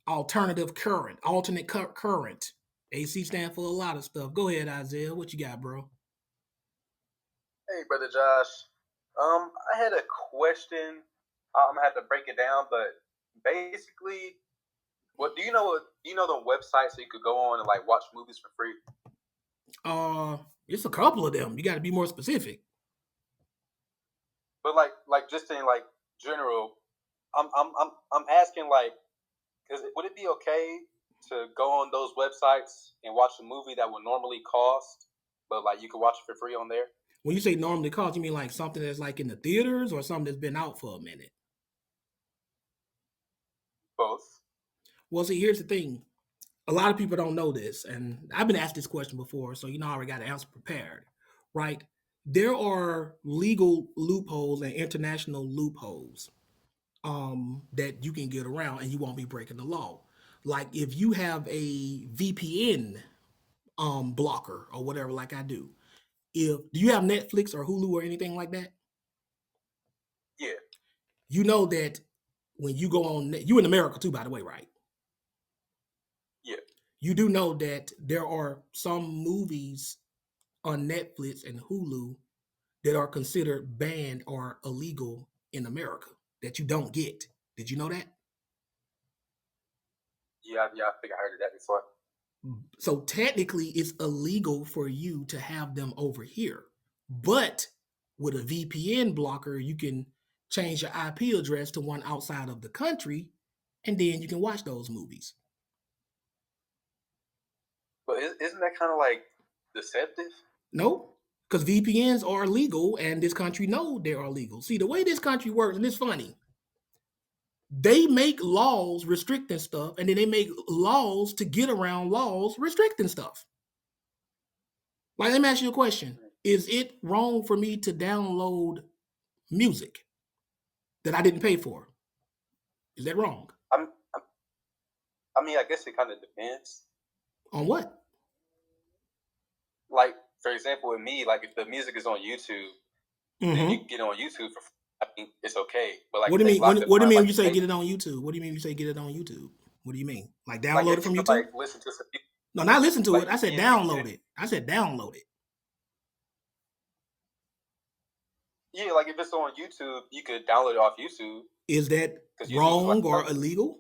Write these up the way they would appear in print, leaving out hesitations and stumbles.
alternative current, alternate current. AC stand for a lot of stuff. Go ahead, Isaiah. What you got, bro? Hey, brother Josh. I had a question. I'm gonna have to break it down, but basically, what do you know? Do you know the websites that you could go on and like watch movies for free? It's a couple of them. You got to be more specific. But like just in like general, I'm asking like, would it be okay to go on those websites and watch a movie that would normally cost, but like you could watch it for free on there? When you say normally cost, you mean like something that's like in the theaters or something that's been out for a minute? Both. Well, see, here's the thing. A lot of people don't know this, and I've been asked this question before, so I already got the answer prepared, right? There are legal loopholes and international loopholes that you can get around, and you won't be breaking the law. Like if you have a VPN blocker or whatever, like I do. If do you have Netflix or Hulu or anything like that? Yeah. You know that when you go on, you in America too, by the way, right? Yeah. You do know that there are some movies on Netflix and Hulu that are considered banned or illegal in America that you don't get. Did you know that? Yeah. I think I heard of that before. So technically, it's illegal for you to have them over here. But with a VPN blocker, you can change your IP address to one outside of the country, and then you can watch those movies. But isn't that kind of like deceptive? No, because VPNs are legal, and this country know they are legal. See, the way this country works, and it's funny, they make laws restricting stuff, and then they make laws to get around laws restricting stuff. Like, let me ask you a question. Is it wrong for me to download music that I didn't pay for? Is that wrong? I mean, I guess it kind of depends. On what? Like, for example, with me, like if the music is on YouTube, then you can get it on YouTube for. I mean, it's okay. But like, what do you mean? What do you mean like, when you say get it on YouTube? What do you mean when you say get it on YouTube? What do you mean? Like download like it from you YouTube? like listen to some. No, not listen to Like, it. I said download it. I said download it. Yeah, like if it's on YouTube, you could download it off YouTube. Is that wrong or illegal?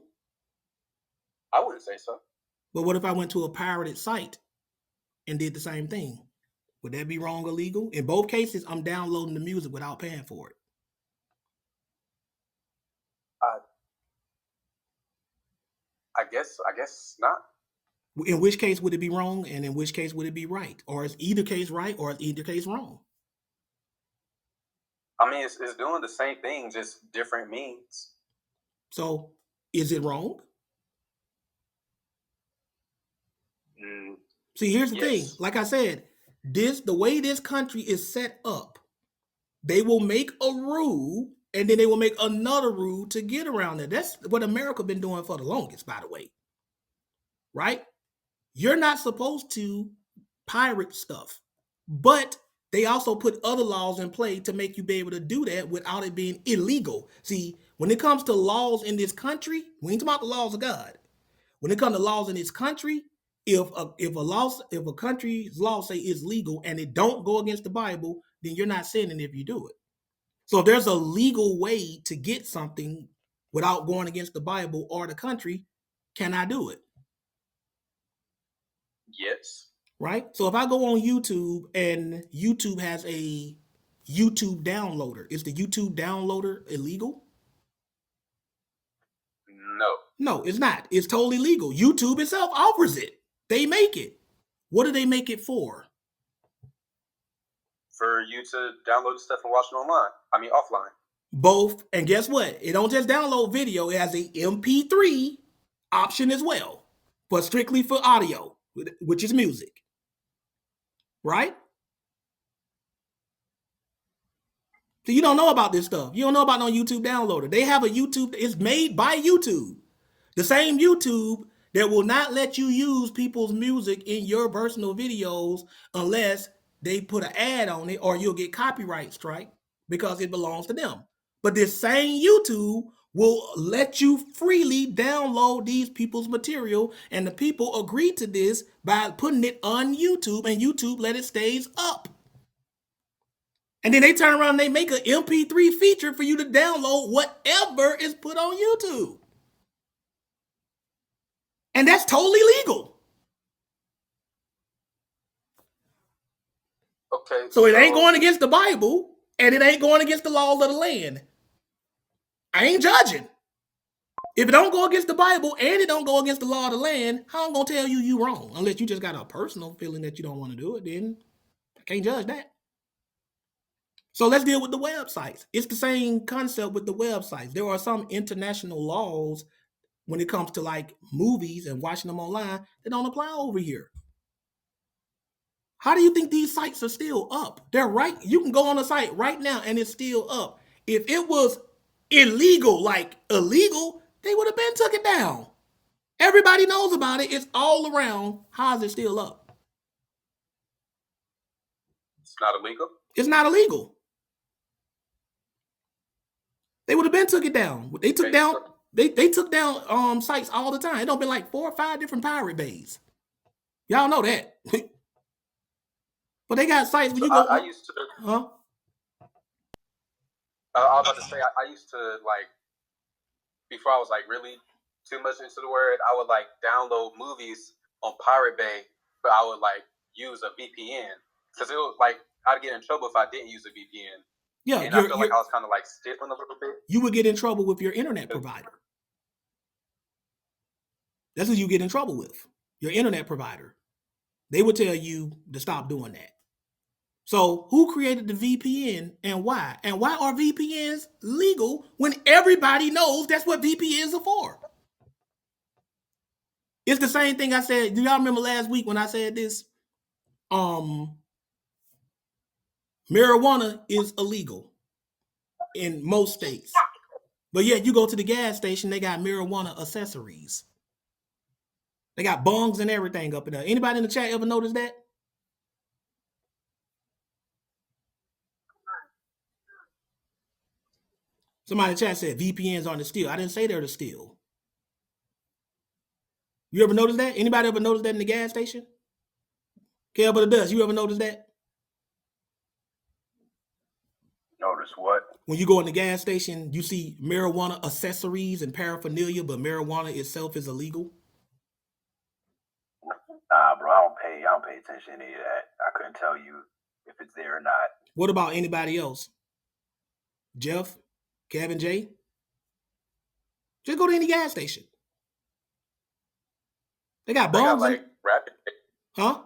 I wouldn't say so. But what if I went to a pirated site and did the same thing? Would that be wrong or legal? In both cases, I'm downloading the music without paying for it. I guess not. In which case would it be wrong, and in which case would it be right? Or is either case right, or is either case wrong? I mean, it's doing the same thing, just different means. So, is it wrong? See, here's the thing. Like I said, the way this country is set up, they will make a rule, and then they will make another rule to get around it. That's what America been doing for the longest, by the way. Right? You're not supposed to pirate stuff, but they also put other laws in play to make you be able to do that without it being illegal. See, when it comes to laws in this country, we ain't talking about the laws of God. When it comes to laws in this country, if a country's law say it's legal and it don't go against the Bible, then you're not sinning if you do it. So if there's a legal way to get something without going against the Bible or the country, can I do it? Yes. Right? So if I go on YouTube and YouTube has a YouTube downloader, is the YouTube downloader illegal? No. No, it's not. It's totally legal. YouTube itself offers it. They make it. What do they make it for? For you to download stuff and watch it online. I mean, offline. Both. And guess what? It don't just download video. It has a MP3 option as well, but strictly for audio, which is music. Right? So you don't know about this stuff. You don't know about no YouTube downloader. They have a YouTube. It's made by YouTube. The same YouTube that will not let you use people's music in your personal videos unless they put an ad on it, or you'll get copyright strike because it belongs to them. But this same YouTube will let you freely download these people's material, and the people agreed to this by putting it on YouTube, and YouTube let it stays up. And then they turn around and they make an MP3 feature for you to download whatever is put on YouTube. And that's totally legal. Okay. So it ain't going against the Bible, and it ain't going against the laws of the land. I ain't judging. If it don't go against the Bible and it don't go against the law of the land, how I'm gonna tell you you wrong? Unless you just got a personal feeling that you don't want to do it, then I can't judge that. So let's deal with the websites. It's the same concept with the websites. There are some international laws when it comes to like movies and watching them online that don't apply over here. How do you think these sites are still up? They're right. You can go on a site right now and it's still up. If it was illegal, like illegal, they would have been took it down. Everybody knows about it. It's all around. How is it still up? It's not illegal? It's not illegal. They would have been took it down. They took down. They took down sites all the time. It don't been like 4 or 5 different pirate bays. Y'all know that. But they got sites where you go. I used to. Huh? I was about to say I used to like before I was like really too much into the word. I would like download movies on Pirate Bay, but I would like use a VPN because it was like I'd get in trouble if I didn't use a VPN. Yeah, and I feel like I was kind of like stealing a little bit. You would get in trouble with your internet provider. That's what you get in trouble with. Your internet provider. They would tell you to stop doing that. So who created the VPN and why? And why are VPNs legal when everybody knows that's what VPNs are for? It's the same thing I said. Do y'all remember last week when I said this? Marijuana is illegal in most states. But yet you go to the gas station, they got marijuana accessories. They got bongs and everything up in there. Anybody in the chat ever notice that? Somebody in the chat said VPNs aren't to steal. I didn't say they're to steal. You ever notice that? Anybody ever notice that in the gas station? Kel, but it does. You ever notice that? Notice what? When you go in the gas station, you see marijuana accessories and paraphernalia, but marijuana itself is illegal. Nah, bro, I don't pay attention to any of that. I couldn't tell you if it's there or not. What about anybody else? Jeff, Kevin, J? Just go to any gas station. They got bongs. Like wrapping. Huh?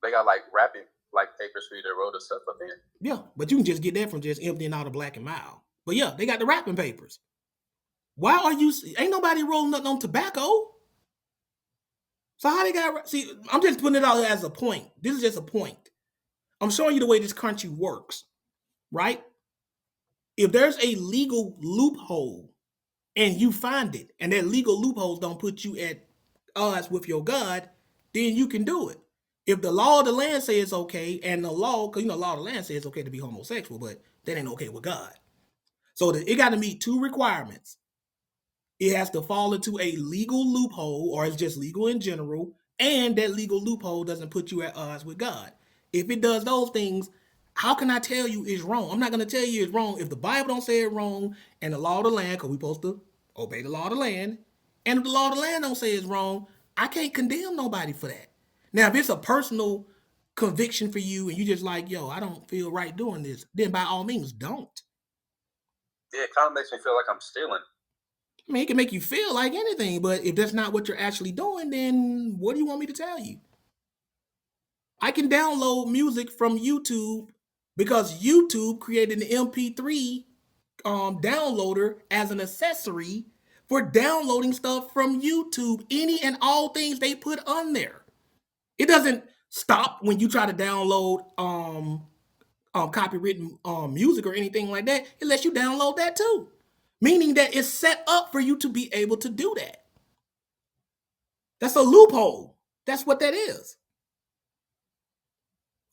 They got like wrapping like papers for you to roll the stuff up in. Yeah, but you can just get that from just emptying out a Black and Mild. But yeah, they got the wrapping papers. Why are you? Ain't nobody rolling nothing on tobacco. So how they got? See, I'm just putting it out as a point. This is just a point. I'm showing you the way this country works, right? If there's a legal loophole and you find it, and that legal loopholes don't put you at odds with your God, then you can do it. If the law of the land says it's okay, and the law, because law of the land says it's okay to be homosexual, but that ain't okay with God. So it got to meet 2 requirements. It has to fall into a legal loophole, or it's just legal in general, and that legal loophole doesn't put you at odds with God. If it does those things, how can I tell you it's wrong? I'm not going to tell you it's wrong if the Bible don't say it's wrong, and the law of the land, because we're supposed to obey the law of the land, and if the law of the land don't say it's wrong, I can't condemn nobody for that. Now, if it's a personal conviction for you, and you just like, yo, I don't feel right doing this, then by all means, don't. Yeah, it kind of makes me feel like I'm stealing. I mean, it can make you feel like anything, but if that's not what you're actually doing, then what do you want me to tell you? I can download music from YouTube because YouTube created an MP3 downloader as an accessory for downloading stuff from YouTube, any and all things they put on there. It doesn't stop when you try to download copywritten music or anything like that. It lets you download that too. Meaning that it's set up for you to be able to do that. That's a loophole. That's what that is.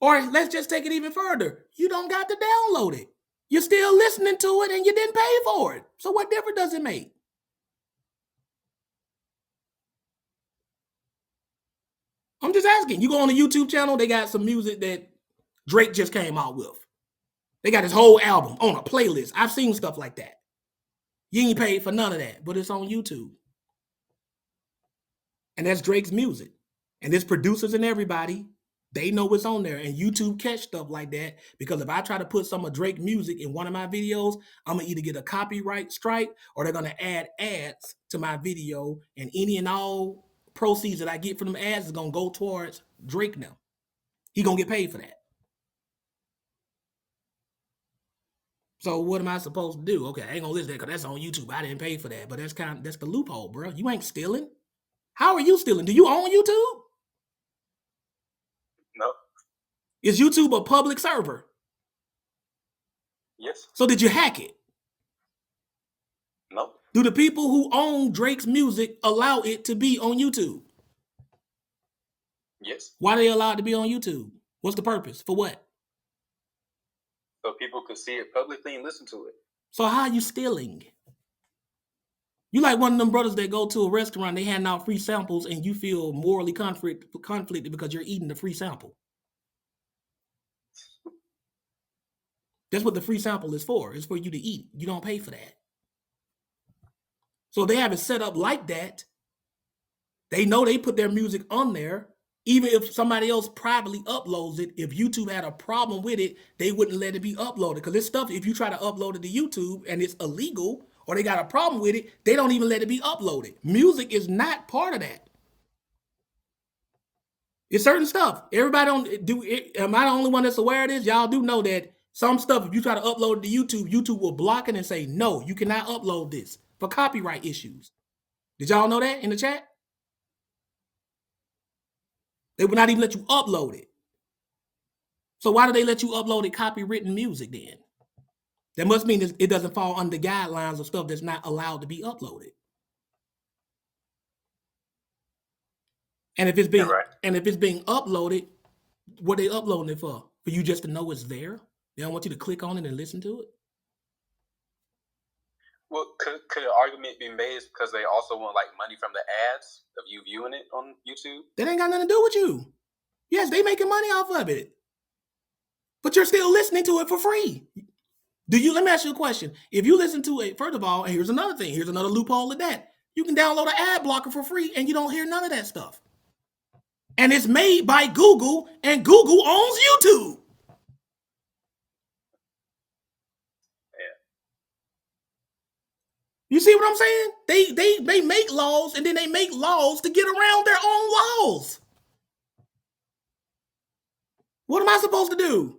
Or let's just take it even further. You don't got to download it. You're still listening to it and you didn't pay for it. So what difference does it make? I'm just asking. You go on the YouTube channel, they got some music that Drake just came out with. They got his whole album on a playlist. I've seen stuff like that. You ain't paid for none of that, but it's on YouTube. And that's Drake's music. And there's producers and everybody. They know what's on there. And YouTube catch stuff like that. Because if I try to put some of Drake music in one of my videos, I'm going to either get a copyright strike or they're going to add ads to my video. And any and all proceeds that I get from them ads is going to go towards Drake now. He going to get paid for that. So what am I supposed to do? Okay, I ain't gonna listen to that because that's on YouTube. I didn't pay for that, but that's the loophole, bro. You ain't stealing. How are you stealing? Do you own YouTube? No. Is YouTube a public server? Yes. So did you hack it? No. Do the people who own Drake's music allow it to be on YouTube? Yes. Why are they allowed to be on YouTube? What's the purpose? For what? So people could see it publicly and listen to it. So how are you stealing? You like one of them brothers that go to a restaurant, they hand out free samples, and you feel morally conflicted because you're eating the free sample. That's what the free sample is for. It's for you to eat. You don't pay for that. So they have it set up like that. They know they put their music on there. Even if somebody else privately uploads it, if YouTube had a problem with it, they wouldn't let it be uploaded. Because this stuff, if you try to upload it to YouTube and it's illegal or they got a problem with it, they don't even let it be uploaded. Music is not part of that. It's certain stuff. Everybody don't do it. Am I the only one that's aware of this? Y'all do know that some stuff, if you try to upload it to YouTube, YouTube will block it and say, no, you cannot upload this for copyright issues. Did y'all know that in the chat? They would not even let you upload it. So why do they let you upload it copywritten music then? That must mean it doesn't fall under guidelines of stuff that's not allowed to be uploaded. And if it's being uploaded, what are they uploading it for? For you just to know it's there? They don't want you to click on it and listen to it? Well, could an argument be made because they also want like money from the ads of you viewing it on YouTube? That ain't got nothing to do with you. Yes, they making money off of it. But you're still listening to it for free. Let me ask you a question. If you listen to it, first of all, and here's another thing, here's another loophole of that. You can download an ad blocker for free and you don't hear none of that stuff. And it's made by Google and Google owns YouTube. You see what I'm saying? They make laws and then they make laws to get around their own laws. What am I supposed to do?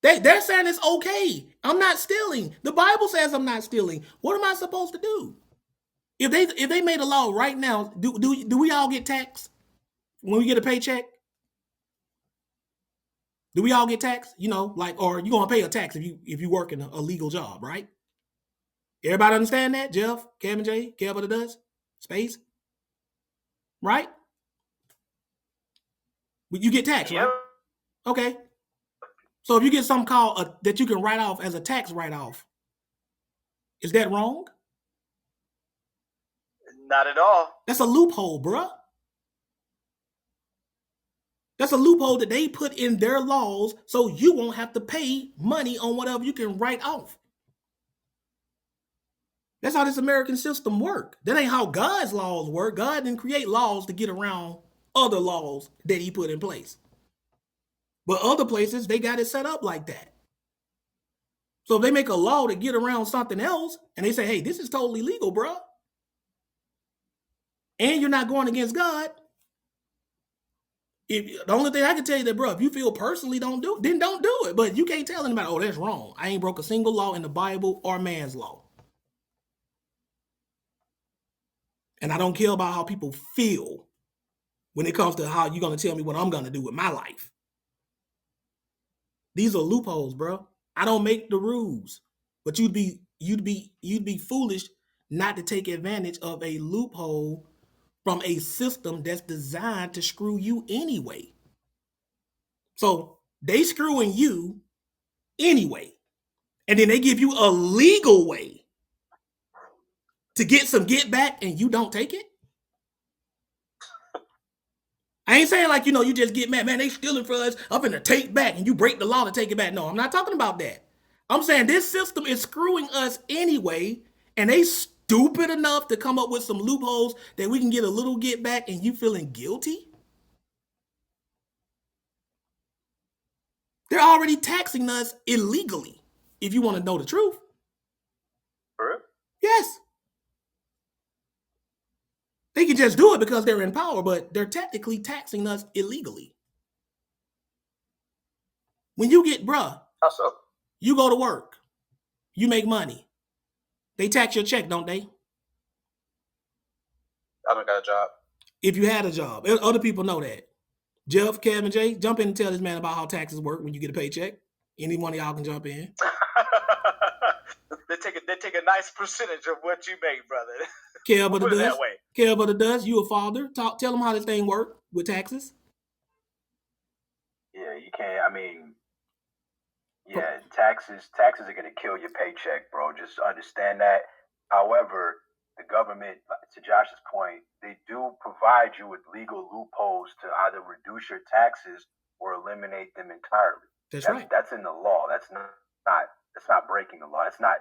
They're saying it's okay. I'm not stealing. The Bible says I'm not stealing. What am I supposed to do? If they made a law right now, do we all get taxed when we get a paycheck? Do we all get taxed? You know, like, or you gonna pay a tax if you work in a legal job, right? Everybody understand that? Jeff, Kevin J, Kev what it does? Space? Right? You get taxed, right? Okay. So if you get something called that you can write off as a tax write-off, is that wrong? Not at all. That's a loophole, bruh. That's a loophole that they put in their laws so you won't have to pay money on whatever you can write off. That's how this American system works. That ain't how God's laws work. God didn't create laws to get around other laws that he put in place. But other places, they got it set up like that. So if they make a law to get around something else, and they say, hey, this is totally legal, bro, and you're not going against God, the only thing I can tell you that, bro, if you feel personally don't do it, then don't do it. But you can't tell anybody, oh, that's wrong. I ain't broke a single law in the Bible or man's law. And I don't care about how people feel when it comes to how you're going to tell me what I'm going to do with my life. These are loopholes, bro. I don't make the rules, but you'd be foolish not to take advantage of a loophole from a system that's designed to screw you anyway. So they screwing you anyway. and then they give you a legal way to get some get back, and you don't take it. I ain't saying like, you just get mad, man, they stealing for us, I'm gonna take back, and you break the law to take it back. No, I'm not talking about that. I'm saying this system is screwing us anyway, and they stupid enough to come up with some loopholes that we can get a little get back, and you feeling guilty? They're already taxing us illegally, if you want to know the truth. For real? Yes. They can just do it because they're in power, but they're technically taxing us illegally. When you get, How so? you go to work, you make money. They tax your check, don't they? I don't got a job. If you had a job. Other people know that. Jeff, Kevin, Jay, jump in and tell this man about how taxes work when you get a paycheck. Any one of y'all can jump in. They take a nice percentage of what you make, brother. Kev of the Put it Dust. that way. Kev of the Dust, you a father. Tell them how this thing work with taxes. Yeah, you can't. I mean, yeah, taxes are gonna kill your paycheck, bro. Just understand that. However, the government, to Josh's point, they do provide you with legal loopholes to either reduce your taxes or eliminate them entirely. That's right. That's in the law. That's not breaking the law. That's not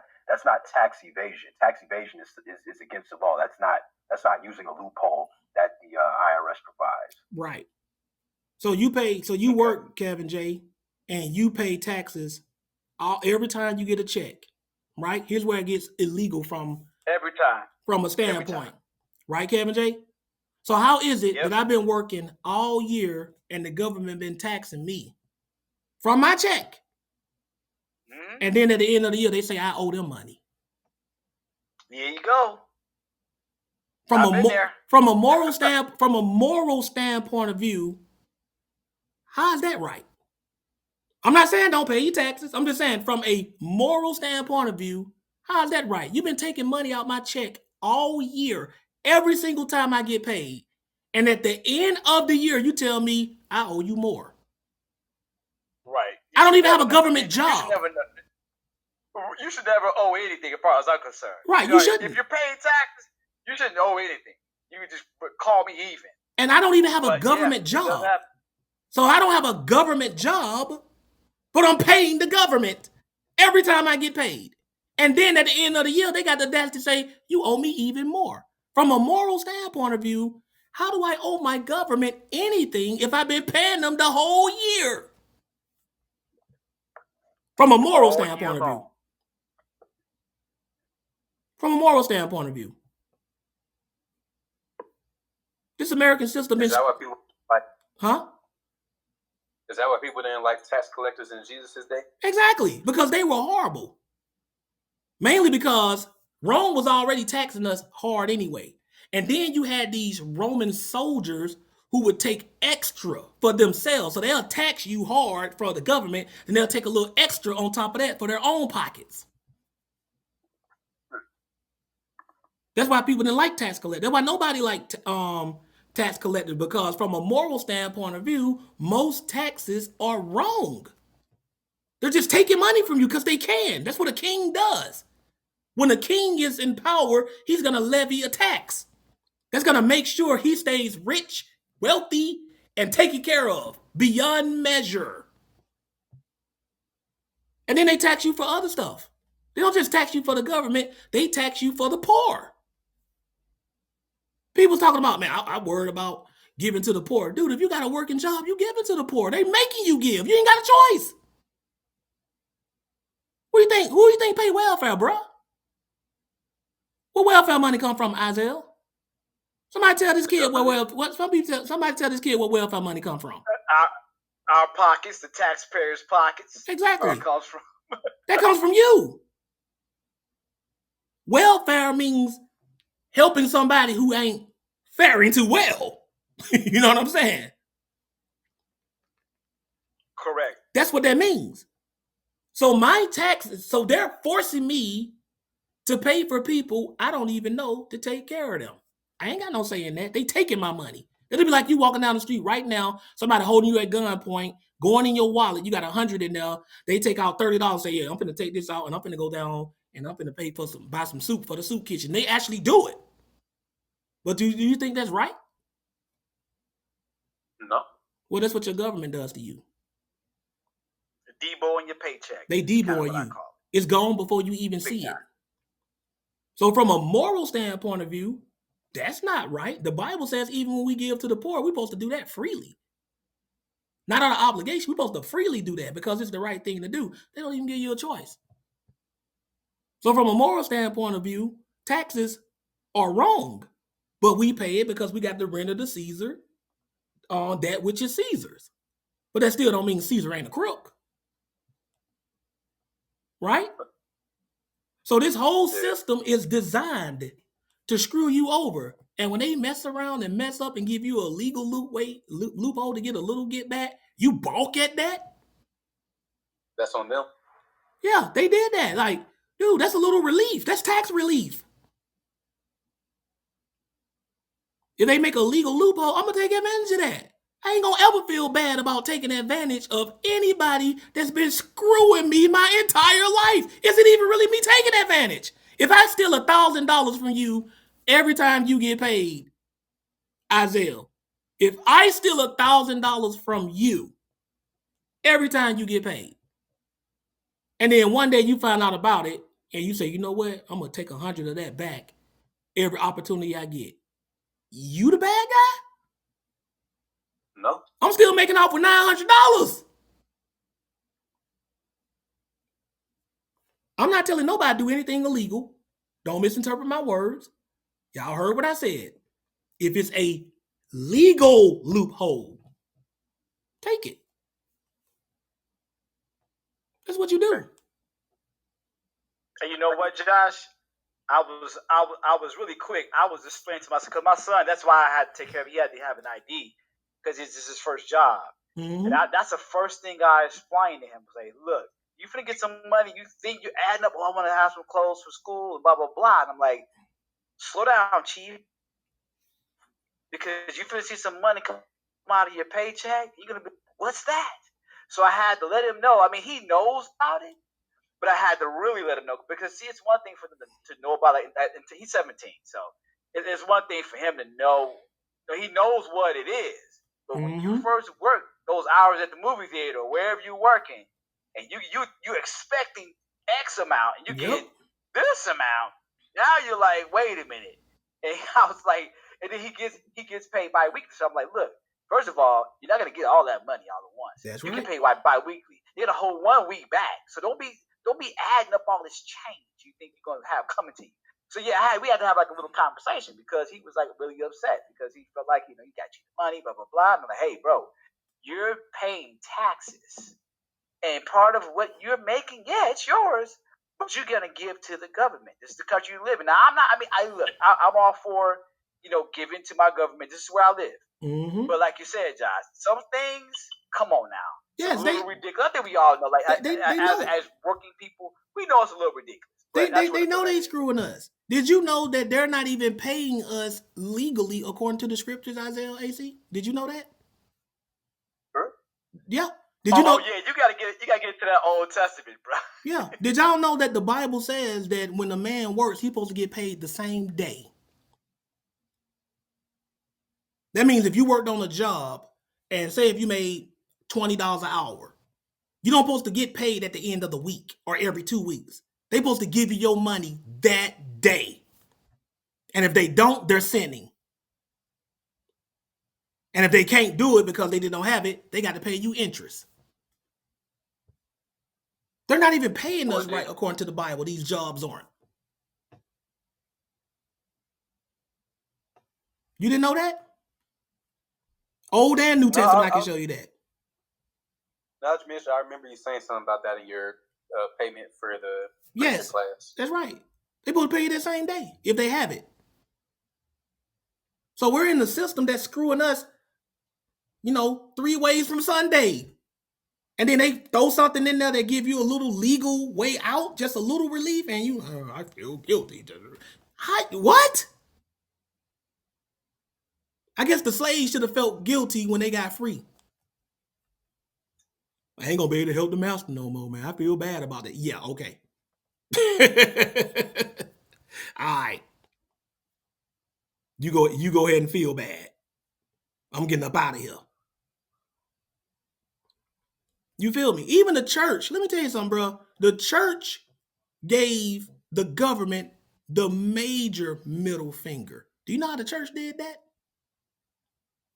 tax evasion. Tax evasion is against the law. That's not using a loophole that the IRS provides. Right. So you work, Kevin J, and you pay taxes every time you get a check. Right? Here's where it gets illegal from Every time. From a standpoint. Right, Kevin J? So how is it that I've been working all year and the government been taxing me from my check? Mm-hmm. And then at the end of the year, they say I owe them money. There you go. From a moral standpoint of view, how is that right? I'm not saying don't pay your taxes. I'm just saying from a moral standpoint of view, how is that right? You've been taking money out my check all year, every single time I get paid. And at the end of the year, you tell me I owe you more. Right. I don't even have a government job. You should never owe anything as far as I'm concerned. Right, you shouldn't. If you're paying taxes, you shouldn't owe anything. You can just call me even. And I don't even have a government job. So I don't have a government job, but I'm paying the government every time I get paid. And then at the end of the year, they got the audacity to say, you owe me even more. From a moral standpoint of view, how do I owe my government anything if I've been paying them the whole year? From a moral standpoint of view. From a moral standpoint of view. This American system is... Is that what people like? Huh? Is that why people didn't like tax collectors in Jesus' day? Exactly. Because they were horrible. Mainly because Rome was already taxing us hard anyway. And then you had these Roman soldiers who would take extra for themselves. So they'll tax you hard for the government, and they'll take a little extra on top of that for their own pockets. That's why people didn't like tax collectors. That's why nobody liked tax collectors, because from a moral standpoint of view, most taxes are wrong. They're just taking money from you because they can. That's what a king does. When a king is in power, he's going to levy a tax. That's going to make sure he stays rich, wealthy, and taken care of beyond measure. And then they tax you for other stuff. They don't just tax you for the government. They tax you for the poor. People's talking about, man, I'm worried about giving to the poor. Dude, if you got a working job, you give it to the poor. They making you give. You ain't got a choice. What do you think? Who do you think pay welfare, bro? Where welfare money come from, Isaiah? Somebody tell this kid somebody tell this kid where welfare money come from. Our pockets, the taxpayers' pockets. Exactly. Comes from. That comes from you. Welfare means helping somebody who ain't faring too well. You know what I'm saying? Correct. That's what that means. So my taxes, so they're forcing me to pay for people I don't even know to take care of them. I ain't got no say in that. They taking my money. It'll be like you walking down the street right now, somebody holding you at gunpoint, going in your wallet, you got 100 in there, they take out $30, say, yeah, I'm gonna take this out and I'm gonna go down and I'm gonna pay for buy some soup for the soup kitchen. They actually do it. But do you think that's right? No. Well, that's what your government does to you. Deboing your paycheck. They deboing you. It's gone before you even see it. So from a moral standpoint of view, that's not right. The Bible says even when we give to the poor, we're supposed to do that freely. Not out of obligation. We're supposed to freely do that because it's the right thing to do. They don't even give you a choice. So from a moral standpoint of view, taxes are wrong, but we pay it because we got to render to Caesar on that which is Caesar's. But that still don't mean Caesar ain't a crook. Right? So this whole system is designed to screw you over. And when they mess around and mess up and give you a legal loophole to get a little get back, you balk at that? That's on them. Yeah, they did that. Like, dude, that's a little relief. That's tax relief. If they make a legal loophole, I'm going to take advantage of that. I ain't going to ever feel bad about taking advantage of anybody that's been screwing me my entire life. Is it even really me taking advantage? If I steal $1,000 from you every time you get paid, Isaiah, if I steal $1,000 from you every time you get paid, and then one day you find out about it, and you say, you know what, I'm going to take 100 of that back every opportunity I get. You the bad guy? No. I'm still making off with $900. I'm not telling nobody to do anything illegal. Don't misinterpret my words. Y'all heard what I said. If it's a legal loophole, take it. That's what you do. And you know what, Josh? I was really quick. I was explaining to my son, because my son, that's why I had to take care of him. He had to have an ID because this is his first job. Mm-hmm. And that's the first thing I explained to him. Was like, look, you finna get some money. You think you're adding up, I want to have some clothes for school and blah, blah, blah. And I'm like, slow down, Chief. Because you finna see some money come out of your paycheck. You're going to be, what's that? So I had to let him know. I mean, he knows about it, but I had to really let him know. Because, see, it's one thing for them to know about it. He's 17, so it's one thing for him to know. He knows what it is. But when you first work those hours at the movie theater or wherever you're working, and you expecting X amount, and you get this amount, now you're like, wait a minute. And I was like, and then he gets paid bi-weekly. So I'm like, look, first of all, you're not gonna get all that money all at once. That's you right. You get paid bi-weekly. You get a whole 1 week back. So don't be adding up all this change you think you're gonna have coming to you. So yeah, we had to have like a little conversation because he was like really upset because he felt like, he got you the money, blah, blah, blah. And I'm like, hey, bro, you're paying taxes. And part of what you're making, yeah, it's yours, but you're going to give to the government. This is the country you live in. Now, I'm all for, giving to my government. This is where I live. Mm-hmm. But like you said, Josh, some things, come on now. Yes, it's a little ridiculous. I think we all know, like, they know as working people, we know it's a little ridiculous. They know they screwing us. Did you know that they're not even paying us legally according to the scriptures, Isaiah AC? Did you know that? Sure. Yeah. Did you know? Oh yeah, you gotta get to that Old Testament, bro. Yeah. Did y'all know that the Bible says that when a man works, he's supposed to get paid the same day? That means if you worked on a job and say if you made $20 an hour, you don't supposed to get paid at the end of the week or every 2 weeks. They supposed to give you your money that day. And if they don't, they're sinning. And if they can't do it because they don't have it, they got to pay you interest. They're not even paying us right according to the Bible. These jobs aren't. You didn't know that? Old and New Testament, I can show you that. Now that you mentioned, I remember you saying something about that in your payment for the class. That's right. They're supposed to pay you that same day if they have it. So we're in the system that's screwing us, 3 ways from Sunday. And then they throw something in there that give you a little legal way out, just a little relief, and I feel guilty. What? I guess the slaves should have felt guilty when they got free. I ain't gonna be able to help the master no more, man. I feel bad about it. Yeah, okay. All right. You go ahead and feel bad. I'm getting up out of here. You feel me? Even the church, let me tell you something, bro. The church gave the government the major middle finger. Do you know how the church did that?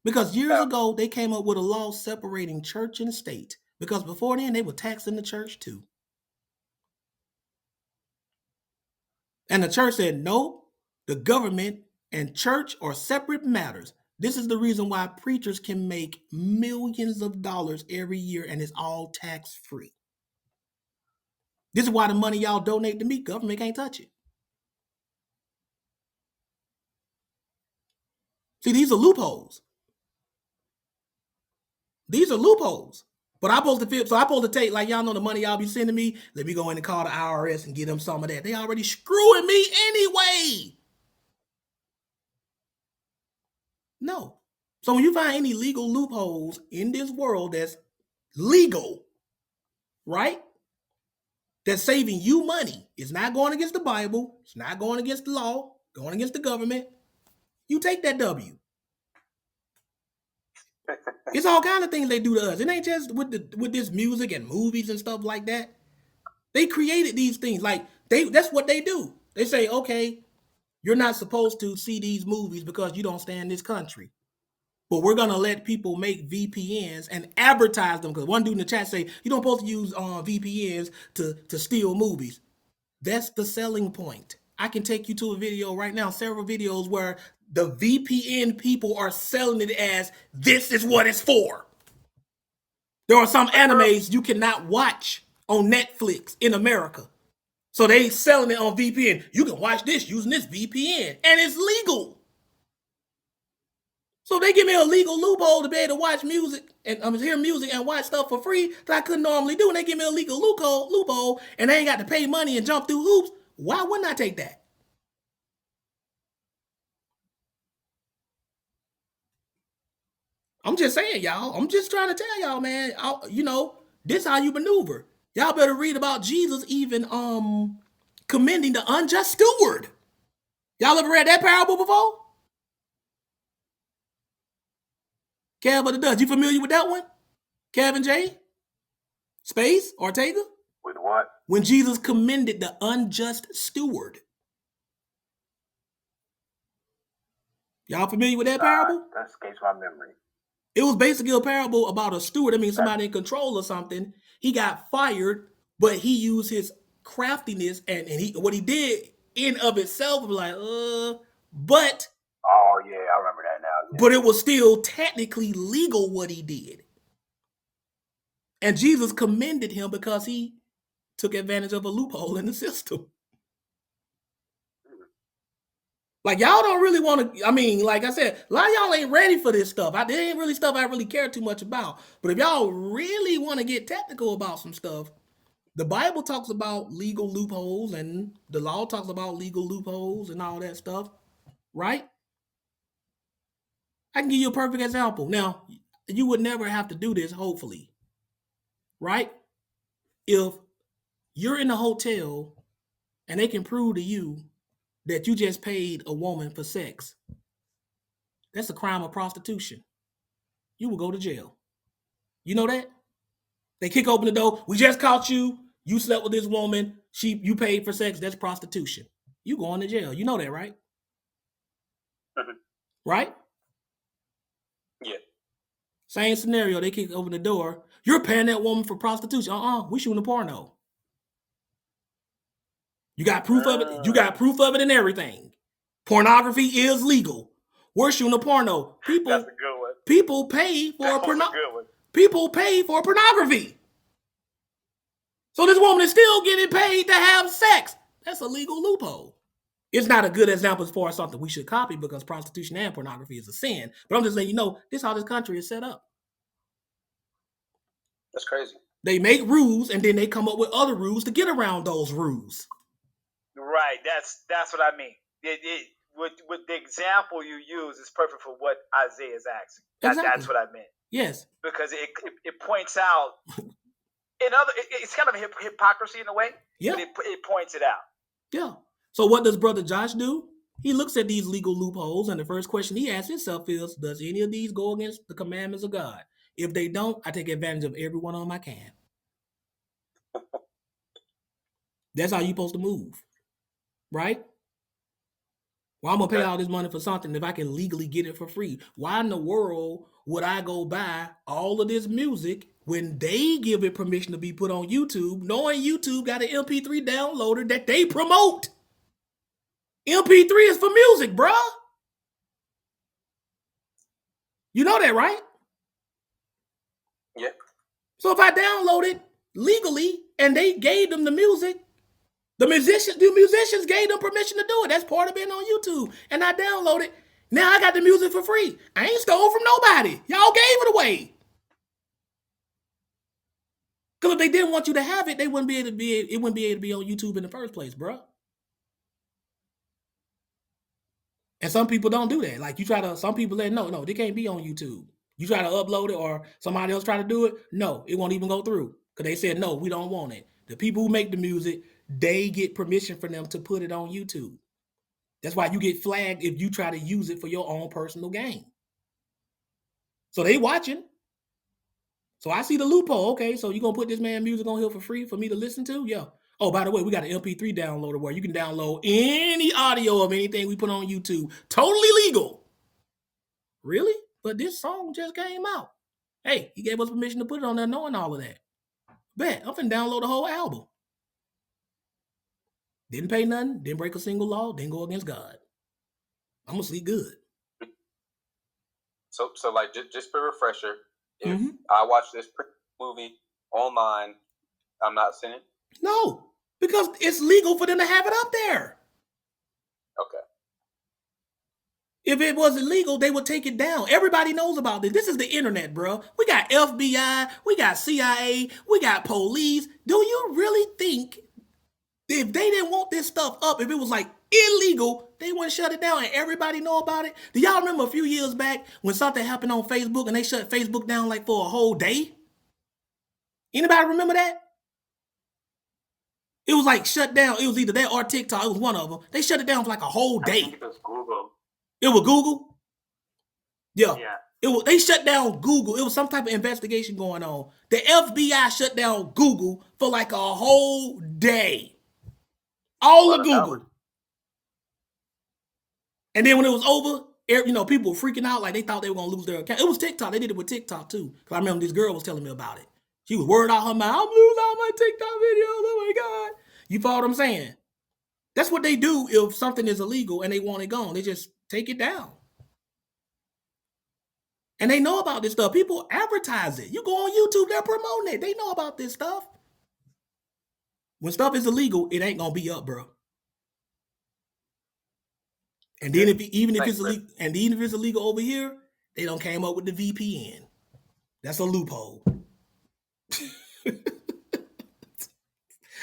Because years ago, they came up with a law separating church and state. Because before then, they were taxing the church too. And the church said, no, the government and church are separate matters. This is the reason why preachers can make millions of dollars every year and it's all tax-free. This is why the money y'all donate to me, government can't touch it. See, these are loopholes. These are loopholes. But I'm supposed to take, like, y'all know the money y'all be sending me. Let me go in and call the IRS and get them some of that. They already screwing me anyway. No. So when you find any legal loopholes in this world that's legal, right? That's saving you money. It's not going against the Bible. It's not going against the law, going against the government. You take that W. It's all kind of things they do to us. It ain't just with this music and movies and stuff like that. They created these things. Like, that's what they do. They say, okay, you're not supposed to see these movies because you don't stay in this country. But we're going to let people make VPNs and advertise them. Because one dude in the chat say, you don't supposed to use VPNs to steal movies. That's the selling point. I can take you to a video right now, several videos where the VPN people are selling it as, this is what it's for. There are some animes you cannot watch on Netflix in America. So they selling it on VPN. You can watch this using this VPN. And it's legal. So they give me a legal loophole to be able to watch music and hear music and watch stuff for free that I couldn't normally do. And they give me a legal loophole and they ain't got to pay money and jump through hoops. Why wouldn't I take that? I'm just saying, y'all. I'm just trying to tell y'all, man. This how you maneuver. Y'all better read about Jesus even commending the unjust steward. Y'all ever read that parable before? Kev of the Dutch, you familiar with that one? Kevin J? Space? Ortega? With what? When Jesus commended the unjust steward. Y'all familiar with that parable? That escapes my memory. It was basically a parable about a steward. I mean, somebody in control or something. He got fired, but he used his craftiness and what he did in of itself was like, but. Oh yeah, I remember that now. Yeah. But it was still technically legal what he did. And Jesus commended him because he took advantage of a loophole in the system. Like, y'all don't really want to, I mean, like I said, a lot of y'all ain't ready for this stuff. It ain't really stuff I really care too much about. But if y'all really want to get technical about some stuff, the Bible talks about legal loopholes and the law talks about legal loopholes and all that stuff, right? I can give you a perfect example. Now, you would never have to do this, hopefully, right? If you're in a hotel and they can prove to you that you just paid a woman for sex, that's a crime of prostitution. You will go to jail. You know that? They kick open the door. We just caught you. You slept with this woman. You paid for sex. That's prostitution. You going to jail. You know that, right? Right? Yeah. Same scenario. They kick open the door. You're paying that woman for prostitution. We shooting a porno. You got proof of it. You got proof of it and everything. Pornography is legal. We're shooting a porno. People, that's a good one. People pay for People pay for pornography. So this woman is still getting paid to have sex. That's a legal loophole. It's not a good example as far as something we should copy because prostitution and pornography is a sin. But I'm just letting you know, this is how this country is set up. That's crazy. They make rules and then they come up with other rules to get around those rules. Right. That's what I mean. with the example you use is perfect for what Isaiah is asking. That's Exactly. what I meant. Yes. Because it points out it's kind of hypocrisy in a way. Yeah. But it points it out. Yeah. So what does Brother Josh do? He looks at these legal loopholes, and the first question he asks himself is, does any of these go against the commandments of God? If they don't, I take advantage of every one of them I can. That's how you're supposed to move. Right? Well, I'm going to pay all this money for something if I can legally get it for free. Why in the world would I go buy all of this music when they give it permission to be put on YouTube, knowing YouTube got an MP3 downloader that they promote? MP3 is for music, bruh. You know that, right? Yeah. So if I download it legally and they gave them the music, the musicians gave them permission to do it. That's part of being on YouTube. And I download it. Now I got the music for free. I ain't stole from nobody. Y'all gave it away. Because if they didn't want you to have it, they wouldn't be able to it wouldn't be able to be on YouTube in the first place, bruh. And some people don't do that. Like some people let no, they can't be on YouTube. You try to upload it or somebody else try to do it, no, it won't even go through. Because they said, no, we don't want it. The people who make the music, they get permission for them to put it on YouTube. That's why you get flagged if you try to use it for your own personal gain. So they watching. So I see the loophole. Okay, so you're going to put this man music on here for free for me to listen to? Yeah. Oh, by the way, we got an MP3 downloader where you can download any audio of anything we put on YouTube. Totally legal. Really? But this song just came out. Hey, he gave us permission to put it on there knowing all of that. Bet, I'm finna download the whole album. Didn't pay nothing, didn't break a single law, didn't go against God. I'm gonna sleep good. So like, just for a refresher, if I watch this movie online, I'm not sinning? No, because it's legal for them to have it up there. Okay. If it was illegal, they would take it down. Everybody knows about this. This is the internet, bro. We got FBI, we got CIA, we got police. Do you really think if they didn't want this stuff up, if it was like illegal, they wouldn't shut it down and everybody know about it? Do y'all remember a few years back when something happened on Facebook and they shut Facebook down like for a whole day? Anybody remember that? It was like shut down. It was either that or TikTok. It was one of them. They shut it down for like a whole day. I think it was Google. It was Google? Yeah. Yeah. They shut down Google. It was some type of investigation going on. The FBI shut down Google for like a whole day. All of Google. And then when it was over, people were freaking out like they thought they were going to lose their account. It was TikTok. They did it with TikTok too. Because I remember this girl was telling me about it. She was worried out her mind. I'm losing all my TikTok videos. Oh my God. You follow what I'm saying? That's what they do if something is illegal and they want it gone. They just take it down. And they know about this stuff. People advertise it. You go on YouTube, they're promoting it. They know about this stuff. When stuff is illegal, it ain't going to be up, bro. And then even if it's illegal over here, they don't came up with the VPN. That's a loophole.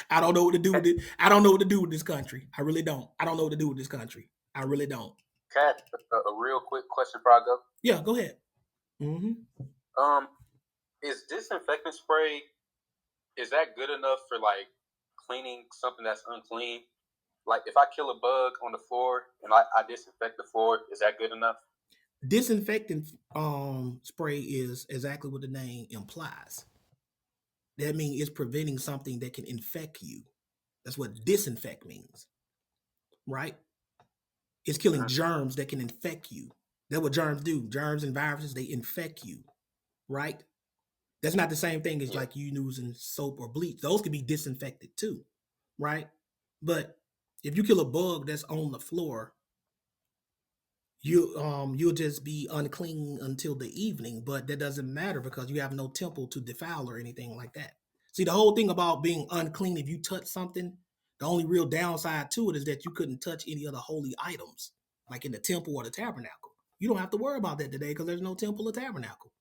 I don't know what to do with it. I don't know what to do with this country. I really don't. I don't know what to do with this country. I really don't. Kat, a real quick question before I go. Yeah, go ahead. Is disinfectant spray, is that good enough for like cleaning something that's unclean? Like if I kill a bug on the floor and I disinfect the floor, is that good enough? Disinfectant spray is exactly what the name implies. That means it's preventing something that can infect you. That's what disinfect means, right? It's killing germs that can infect you. That's what germs do. Germs and viruses, they infect you, right? That's not the same thing as like you using soap or bleach. Those can be disinfected too, right? But if you kill a bug that's on the floor, you'll just be unclean until the evening, but that doesn't matter because you have no temple to defile or anything like that. See, the whole thing about being unclean, if you touch something, the only real downside to it is that you couldn't touch any of the holy items, like in the temple or the tabernacle. You don't have to worry about that today because there's no temple or tabernacle.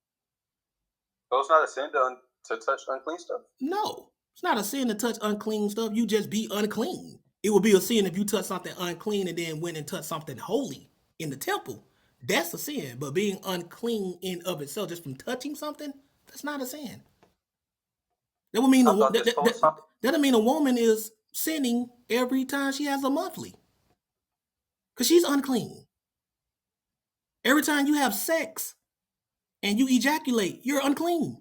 So it's not a sin to touch unclean stuff? No, it's not a sin to touch unclean stuff. You just be unclean. It would be a sin if you touch something unclean and then went and touched something holy in the temple. That's a sin. But being unclean in of itself, just from touching something, that's not a sin. That would mean I thought this philosophical. that would mean a woman is sinning every time she has a monthly, because she's unclean. Every time you have sex and you ejaculate, you're unclean.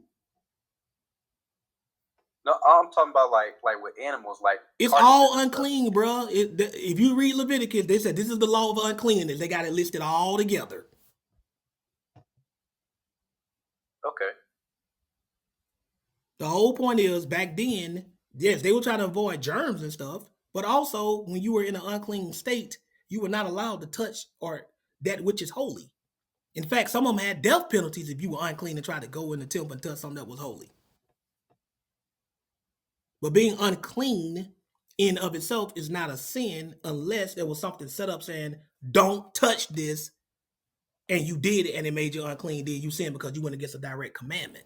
No, I'm talking about like with animals, like It's carcasses all and stuff. unclean, bro. If you read Leviticus, they said this is the law of uncleanness. They got it listed all together. Okay. The whole point is, back then, yes, they were trying to avoid germs and stuff, but also when you were in an unclean state, you were not allowed to touch or that which is holy. In fact, some of them had death penalties if you were unclean and tried to go in the temple and touch something that was holy. But being unclean in of itself is not a sin unless there was something set up saying, don't touch this, and you did it and it made you unclean. Then you sin because you went against a direct commandment.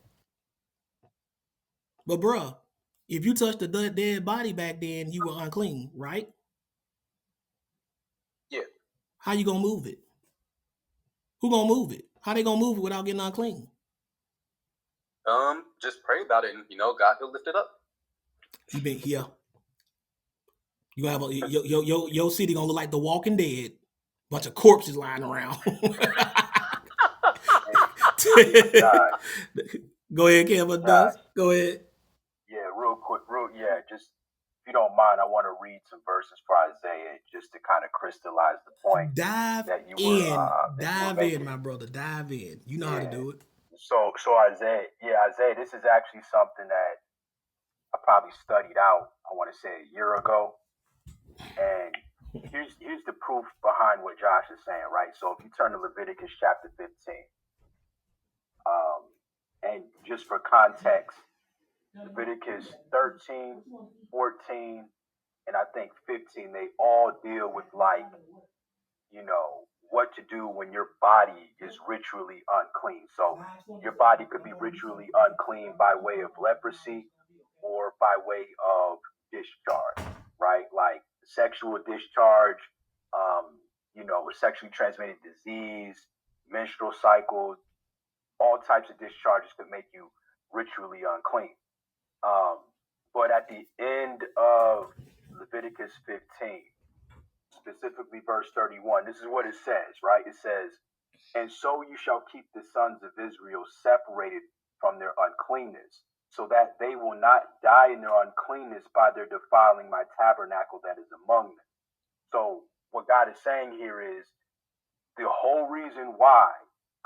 But bruh, if you touched the dead body back then, you were unclean, right? Yeah. How you gonna move it? Who gonna move it? How they gonna move it without getting unclean? Just pray about it, and God will lift it up. You been here. You gonna have your city gonna look like The Walking Dead. Bunch of corpses lying around. Go ahead, Kevin. Go ahead. Yeah, real quick, just if you don't mind, I want to read some verses for Isaiah just to kind of crystallize the point. Dive that you in. were Dive in, my brother. Dive in. You know how to do it. So Isaiah, this is actually something that I probably studied out, I want to say a year ago. And here's the proof behind what Josh is saying, right? So if you turn to Leviticus chapter 15, and just for context, Leviticus 13, 14, and I think 15, they all deal with what to do when your body is ritually unclean. So your body could be ritually unclean by way of leprosy or by way of discharge, right? Like sexual discharge, a sexually transmitted disease, menstrual cycles, all types of discharges could make you ritually unclean. But at the end of Leviticus 15, specifically verse 31, this is what it says, right? It says, "And so you shall keep the sons of Israel separated from their uncleanness, so that they will not die in their uncleanness by their defiling my tabernacle that is among them." So what God is saying here is the whole reason why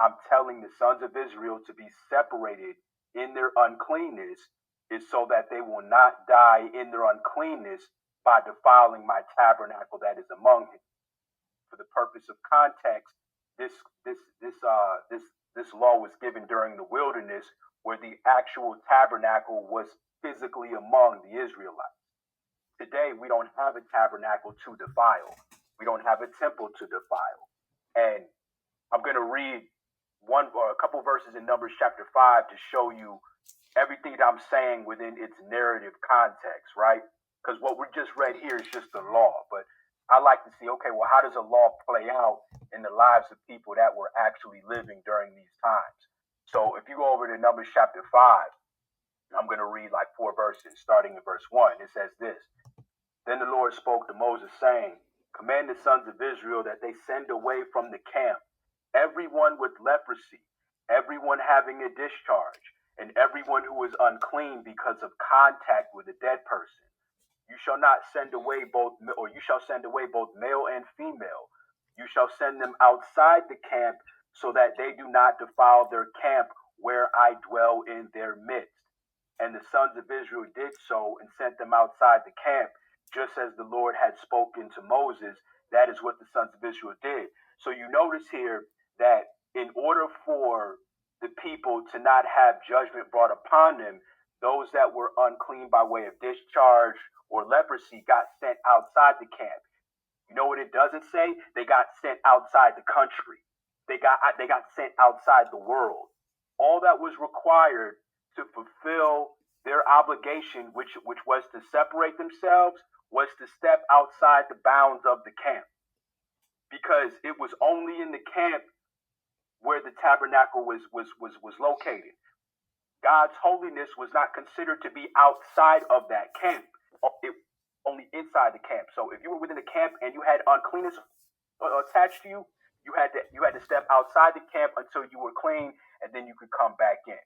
I'm telling the sons of Israel to be separated in their uncleanness is so that they will not die in their uncleanness by defiling my tabernacle that is among them. For the purpose of context, this law was given during the wilderness, where the actual tabernacle was physically among the Israelites. Today, we don't have a tabernacle to defile. We don't have a temple to defile. And I'm going to read a couple verses in Numbers chapter 5 to show you everything that I'm saying within its narrative context, right? Because what we just read here is just the law. But I like to see, okay, well, how does a law play out in the lives of people that were actually living during these times? So if you go over to Numbers chapter 5, I'm going to read like 4 verses, starting in verse 1. It says this: "Then the Lord spoke to Moses, saying, Command the sons of Israel that they send away from the camp everyone with leprosy, everyone having a discharge, and everyone who is unclean because of contact with a dead person. You shall send away both male and female. You shall send them outside the camp, so that they do not defile their camp where I dwell in their midst." And the sons of Israel did so and sent them outside the camp, just as the Lord had spoken to Moses. That is what the sons of Israel did. So you notice here that in order for the people to not have judgment brought upon them, those that were unclean by way of discharge or leprosy got sent outside the camp. You know what it doesn't say? They got sent outside the country. They got sent outside the world. All that was required to fulfill their obligation, which was to separate themselves, was to step outside the bounds of the camp, because it was only in the camp where the tabernacle was located. God's holiness was not considered to be outside of that camp. It only inside the camp. So if you were within the camp and you had uncleanness attached to you, you had to step outside the camp until you were clean, and then you could come back in.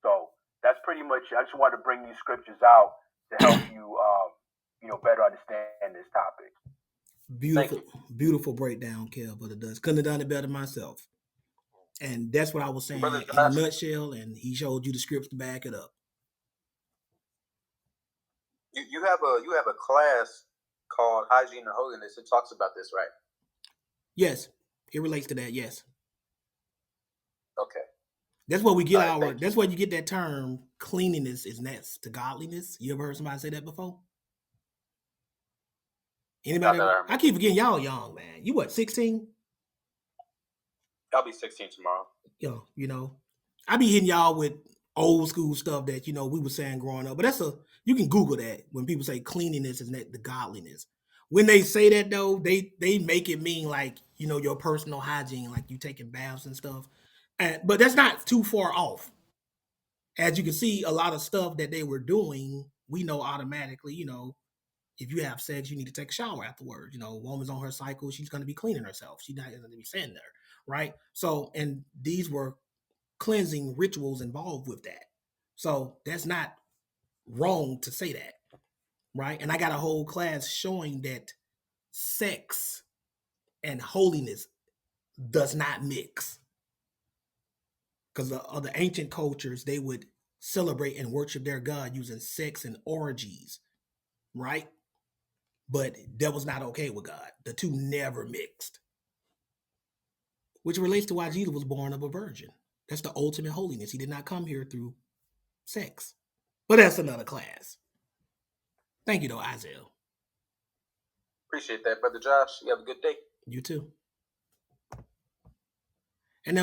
So that's pretty much. I just wanted to bring these scriptures out to help you, better understand this topic. Beautiful breakdown, Kev, but it does. Couldn't have done it better myself. And that's what I was saying Brother in a Josh. nutshell, and he showed you the scripts to back it up. You have a class called Hygiene and Holiness. It talks about this, right? Yes, it relates to that. Yes, Okay. that's what we get All right, that's where you get that term cleanliness is next to godliness. You ever heard somebody say that before? Anybody? Not that I remember. I keep forgetting y'all young, man. You what, 16? I'll be 16 tomorrow. I be hitting y'all with old school stuff that we were saying growing up. But you can Google that when people say cleanliness is not the godliness. When they say that though, they make it mean like your personal hygiene, like you taking baths and stuff. But that's not too far off. As you can see, a lot of stuff that they were doing, we know automatically. If you have sex, you need to take a shower afterwards. Woman's on her cycle, she's going to be cleaning herself. She's not going to be sitting there, right? So, and these were cleansing rituals involved with that. So that's not wrong to say that, right? And I got a whole class showing that sex and holiness does not mix. Because of the ancient cultures, they would celebrate and worship their God using sex and orgies, right? But that was not okay with God. The two never mixed. Which relates to why Jesus was born of a virgin. That's the ultimate holiness. He did not come here through sex. But that's another class. Thank you, though, Isaiah. Appreciate that, Brother Josh. You have a good day. You too.